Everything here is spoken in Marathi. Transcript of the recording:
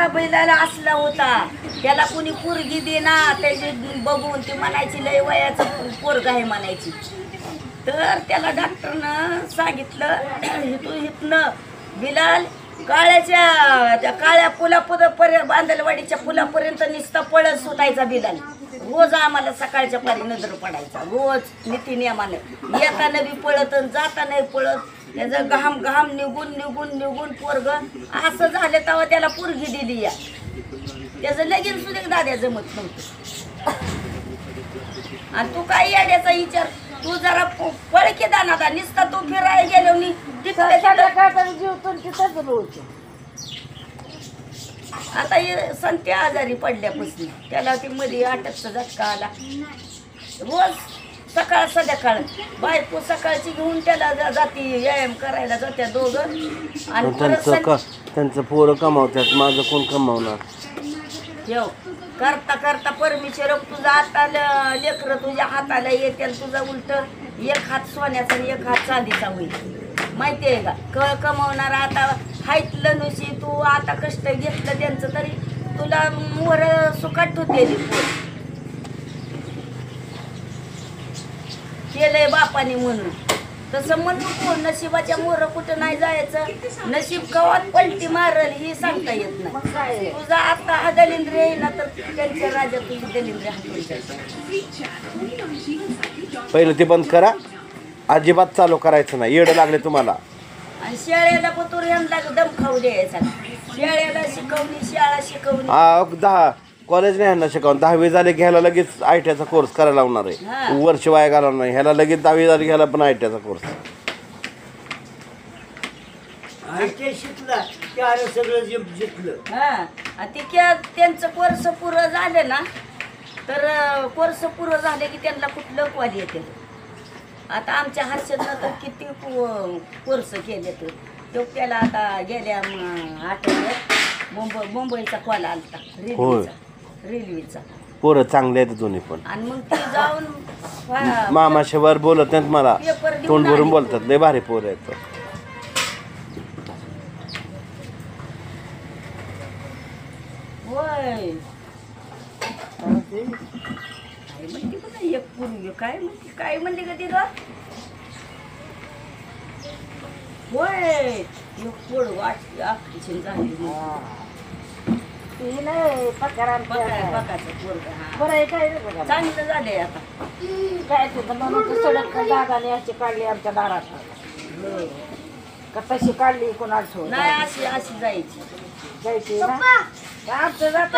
बैलाला असला होता, त्याला कुणी पोरगी देना, त्याची बघून ती म्हणायची लय वयाचं पोरग आहे म्हणायची. तर त्याला डॉक्टरनं सांगितलं इथनं बिलाल काळ्याच्या त्या काळ्या पुलापर्यंत बांदलवाडीच्या पुलापर्यंत नुसता पळत सुटायचा बिलाल. रोज आम्हाला सकाळच्या पारी नजर पडायचा, रोज नीती नियमानं. येताना बी पळत आणि जाताना पळत. त्याचं घाम निघून निघून निघून पोरग असं झालं तेव्हा त्याला पोरगी दिली या. त्याचं लगीन सुद्धा दाद्या जमत नव्हतं. आणि तू काय येड्याचा विचार, तू जरा पळके दाना नुसता तू फिरायला गेलो नी आता संत्या आजारी पडल्यापासून त्याला ती मध्ये अटकचा झटका आला. रोज सकाळ संध्याकाळ बायको सकाळची घेऊन त्याला जाती, व्यायाम करायला जात्या दोघं. आणि त्यांचं पोरं कमावतात, माझं कोण कमावणार. ठेव करता करता परमेश्वर तुझा हाताला लेकरं तुझ्या हाताला येते, तुझा उलट एक हात सोन्याचा आणि एक हात चांदीचा होईल. माहिती आहे का? कमावणार आता हायतलं नुशी तू आता कष्ट घेतलं त्यांचं तरी तुला मोर सुकाट होते केलंय बापाने म्हणून. तसं म्हणू कोण नशिबाच्या मोर कुठं नाही जायचं. नशीब कवात पलटी मारल ही सांगता येत नाही. तुझा आता हा दलिंद्र आहे ना तर त्यांच्या राजा तुझी दलिंद्र पहिलं ते बंद करा, अजिबात चालू करायचं नाही. येडं लागले तुम्हाला. आणि शाळेला पतूर यांना दम खाऊ द्यायचा. शाळेला शिकवणी, शाळा शिकवणी. 10 कॉलेज नाही ह्यांना शिकवून. 10वी झाले घ्यायला लगेच आयटीआयचा कोर्स करायला लावणार आहे. वर्ष वाया घालवणार नाही. ह्याला लगेच 10वी झाली घ्यायला पण आयटीआयचा कोर्स. त्यांचं कोर्स पुरं झालं ना तर कोर्स पुरं झाले की त्यांना कुठलं कॉल येते. आता आमच्या हर्षदनं तर किती कोर्स केले तो त्याला आता गेल्या आठवड्यात मुंबईचा कॉल आलता रेल्वेचा. पोरं चांगले आहेत दोन्ही पण. आणि मग ते जाऊन मामाशिवार बोलत नाहीत मला, तोंड भरून बोलतात. लय भारी पोरं आहेत. होय काय म्हणते पण एक पूर्वी काय म्हणते का तिला. होय एक पोड वाट ऑपरेशन झाली चांगलं झालंय आता. काय म्हणून सडक दादाने अशी काढली आमच्या दारात का तशी काढली कोणाला नाही अशी जायची ना आमचं जात